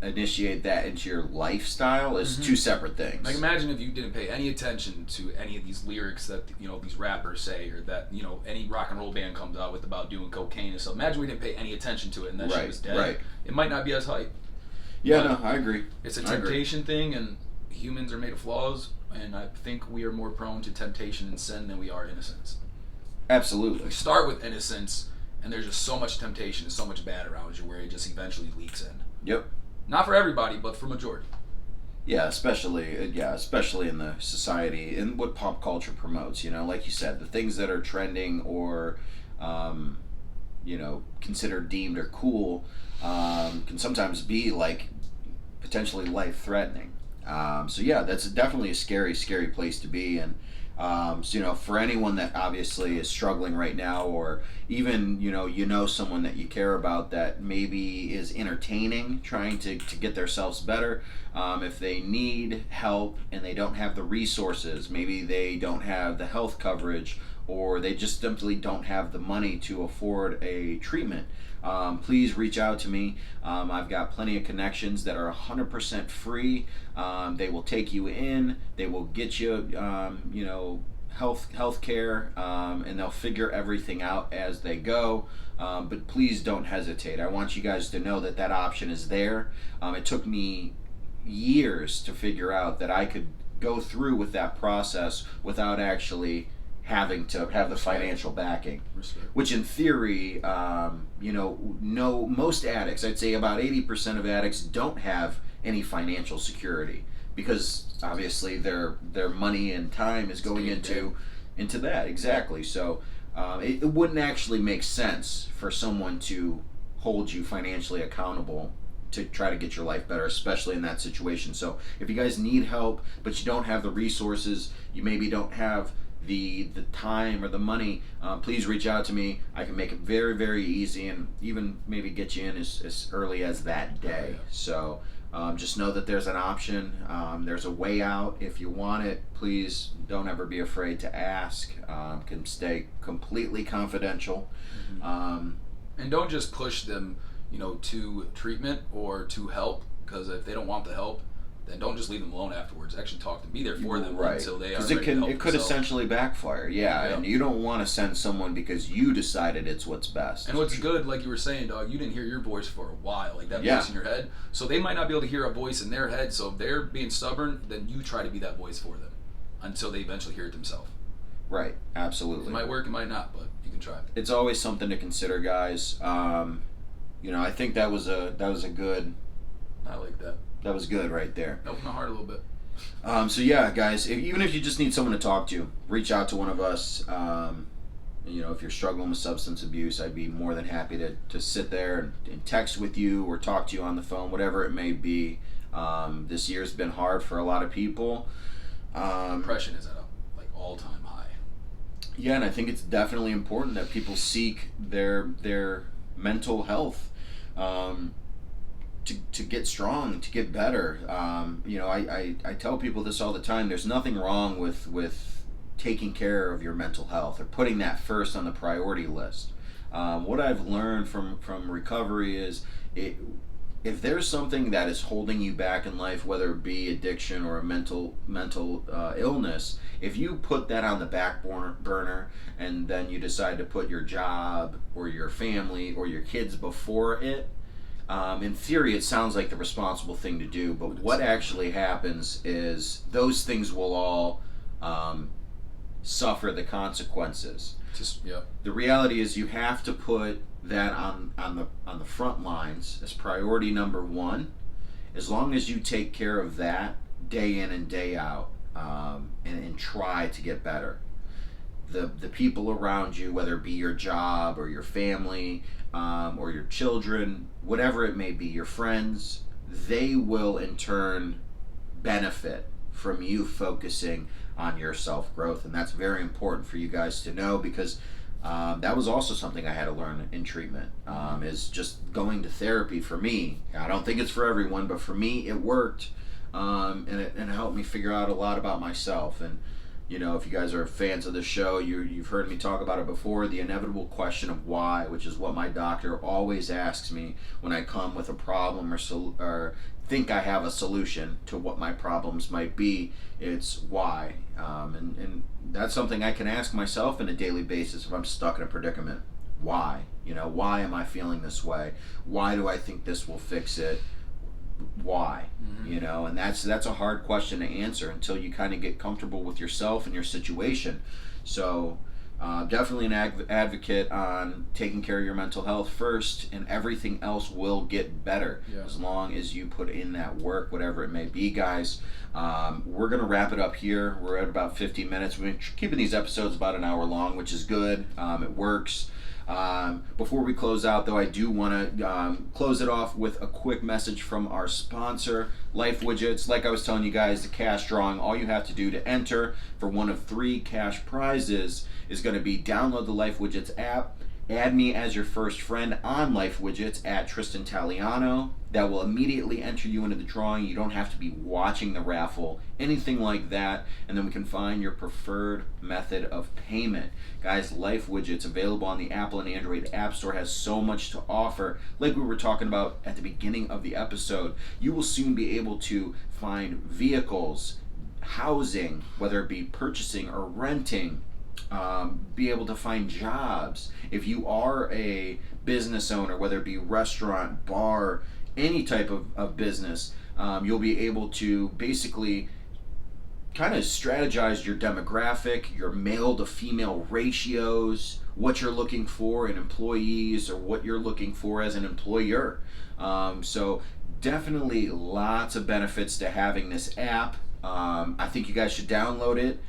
initiate that into your lifestyle is two separate things. Like imagine if you didn't pay any attention to any of these lyrics that these rappers say, or that any rock and roll band comes out with about doing cocaine and stuff. Imagine we didn't pay any attention to it and that shit was dead. Right. It might not be as hype. Yeah, no, I agree. It's a temptation thing, and humans are made of flaws, and I think we are more prone to temptation and sin than we are innocence. Absolutely. We start with innocence, and there's just so much temptation and so much bad around you where it just eventually leaks in. Yep. Not for everybody, but for majority. Yeah, especially in the society and what pop culture promotes. Like you said, the things that are trending or considered deemed or cool can sometimes be like potentially life-threatening. So yeah, that's definitely a scary place to be. And for anyone that obviously is struggling right now, or even someone that you care about that maybe is entertaining, trying to get themselves better, if they need help and they don't have the resources, maybe they don't have the health coverage, or they just simply don't have the money to afford a treatment, please reach out to me. I've got plenty of connections that are 100% free. They will take you in. They will get you, health care, and they'll figure everything out as they go. But please don't hesitate. I want you guys to know that option is there. It took me years to figure out that I could go through with that process without actually having to have the financial backing. Respect. Which in theory, most addicts, I'd say about 80% of addicts don't have any financial security, because obviously their money and time is going into that. Exactly. So it wouldn't actually make sense for someone to hold you financially accountable to try to get your life better, especially in that situation. So if you guys need help, but you don't have the resources, you maybe don't have the time or the money, please reach out to me. I can make it very, very easy, and even maybe get you in as early as that day. So just know that there's an option. There's a way out. If you want it, please don't ever be afraid to ask. Can stay completely confidential. And don't just push them to treatment or to help, because if they don't want the help, then don't just leave them alone afterwards. Actually talk to them. Be there for them until they are ready to help it could themselves. essentially backfire. Yeah, and you don't want to send someone because you decided it's what's best. And what's good, like you were saying, dog, you didn't hear your voice for a while, like that voice in your head. So they might not be able to hear a voice in their head. So if they're being stubborn, then you try to be that voice for them until they eventually hear it themselves. Right, absolutely. It might work, it might not, but you can try. It's always something to consider, guys. I think that was a good. I like that. That was good right there. Open my heart a little bit. So yeah, guys, even if you just need someone to talk to, reach out to one of us. You know, if you're struggling with substance abuse, I'd be more than happy to sit there and text with you or talk to you on the phone, whatever it may be. This year's been hard for a lot of people. Depression is at a all-time high. Yeah, and I think it's definitely important that people seek their mental health to get strong, to get better. You know, I tell people this all the time. There's nothing wrong with taking care of your mental health or putting that first on the priority list. What I've learned from recovery is if there's something that is holding you back in life, whether it be addiction or a mental illness, if you put that on the back burner and then you decide to put your job or your family or your kids before it, in theory it sounds like the responsible thing to do, but what actually happens is those things will all suffer the consequences. The reality is you have to put that on the front lines as priority number one. As long as you take care of that day in and day out, and try to get better, the people around you, whether it be your job or your family, or your children, whatever it may be, your friends, they will in turn benefit from you focusing on your self-growth. And that's very important for you guys to know, because that was also something I had to learn in treatment, is just going to therapy. For me, I don't think it's for everyone, but for me it worked, and it helped me figure out a lot about myself. And you know, if you guys are fans of the show, you've heard me talk about it before, the inevitable question of why, which is what my doctor always asks me when I come with a problem or think I have a solution to what my problems might be. It's why, and that's something I can ask myself on a daily basis if I'm stuck in a predicament. Why? You know, why am I feeling this way? Why do I think this will fix it? Why? You know, and that's a hard question to answer until you kind of get comfortable with yourself and your situation. So definitely an advocate on taking care of your mental health first, and everything else will get better as long as you put in that work, whatever it may be. Guys, we're gonna wrap it up here. We're at about 50 minutes. We're keeping these episodes about an hour long, which is good. It works. Before we close out, though, I do want to close it off with a quick message from our sponsor, Life Widgets. Like I was telling you guys, the cash drawing, all you have to do to enter for one of 3 cash prizes is going to be download the Life Widgets app, add me as your first friend on Life Widgets at Tristan Taliano. That will immediately enter you into the drawing. You don't have to be watching the raffle, anything like that. And then we can find your preferred method of payment. Guys, Life Widgets, available on the Apple and Android App Store, has so much to offer. Like we were talking about at the beginning of the episode, you will soon be able to find vehicles, housing, whether it be purchasing or renting, be able to find jobs. If you are a business owner, whether it be restaurant, bar, any type of business, you'll be able to basically kind of strategize your demographic, your male to female ratios, what you're looking for in employees or what you're looking for as an employer. So definitely lots of benefits to having this app. I think you guys should download it,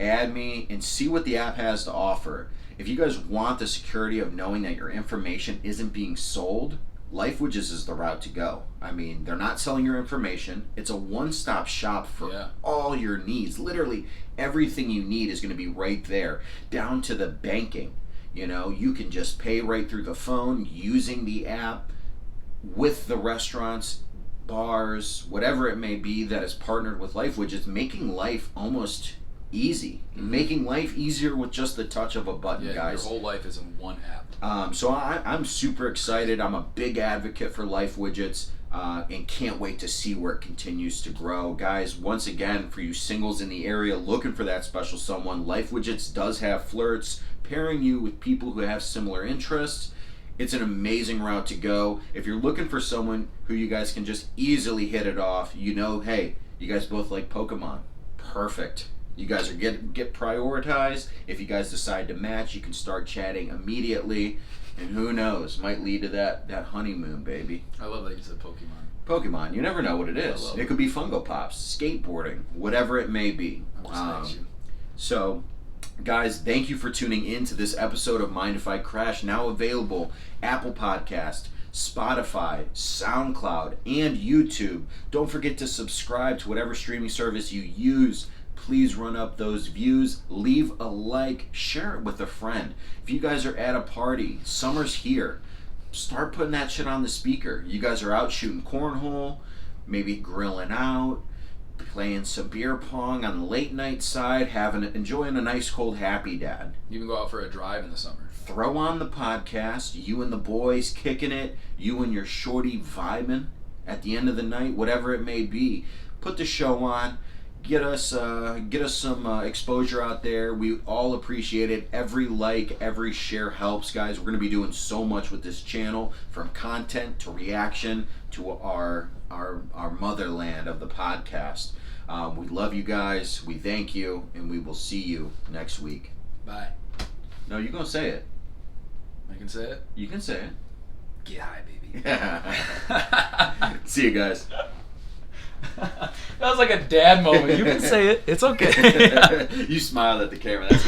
add me, and see what the app has to offer. If you guys want the security of knowing that your information isn't being sold, Life Widgets is the route to go. I mean, they're not selling your information. It's a one-stop shop for all your needs. Literally everything you need is going to be right there, down to the banking. You know, you can just pay right through the phone using the app with the restaurants, bars, whatever it may be that is partnered with Life Widgets, making life almost easy, making life easier with just the touch of a button, guys. Your whole life is in one app. So I'm super excited. I'm a big advocate for Life Widgets, and can't wait to see where it continues to grow. Guys, once again, for you singles in the area looking for that special someone, Life Widgets does have flirts, pairing you with people who have similar interests. It's an amazing route to go. If you're looking for someone who you guys can just easily hit it off, you know, hey, you guys both like Pokemon. Perfect. You guys are get prioritized. If you guys decide to match, you can start chatting immediately, and who knows, might lead to that honeymoon, baby. I love that you said Pokemon. Pokemon, you never know what it is. It could be Funko Pops, skateboarding, whatever it may be. I will snatch you. So, Guys, thank you for tuning in to this episode of Mind If I Crash, now available Apple Podcast, Spotify, SoundCloud, and YouTube. Don't forget to subscribe to whatever streaming service you use. Please run up those views, leave a like, share it with a friend. If you guys are at a party, summer's here, start putting that shit on the speaker. You guys are out shooting cornhole, maybe grilling out, playing some beer pong on the late night side, enjoying a nice cold Happy Dad. You can go out for a drive in the summer. Throw on the podcast, you and the boys kicking it, you and your shorty vibing at the end of the night, whatever it may be. Put the show on, get us some exposure out there. We all appreciate it. Every like, every share helps, guys. We're going to be doing so much with this channel, from content to reaction to our motherland of the podcast. We love you guys. We thank you, and we will see you next week. Bye. No, you're going to say it. I can say it? You can say it. Get high, baby. See you guys. That was like a dad moment. You can say it. It's okay. You smiled at the camera. That's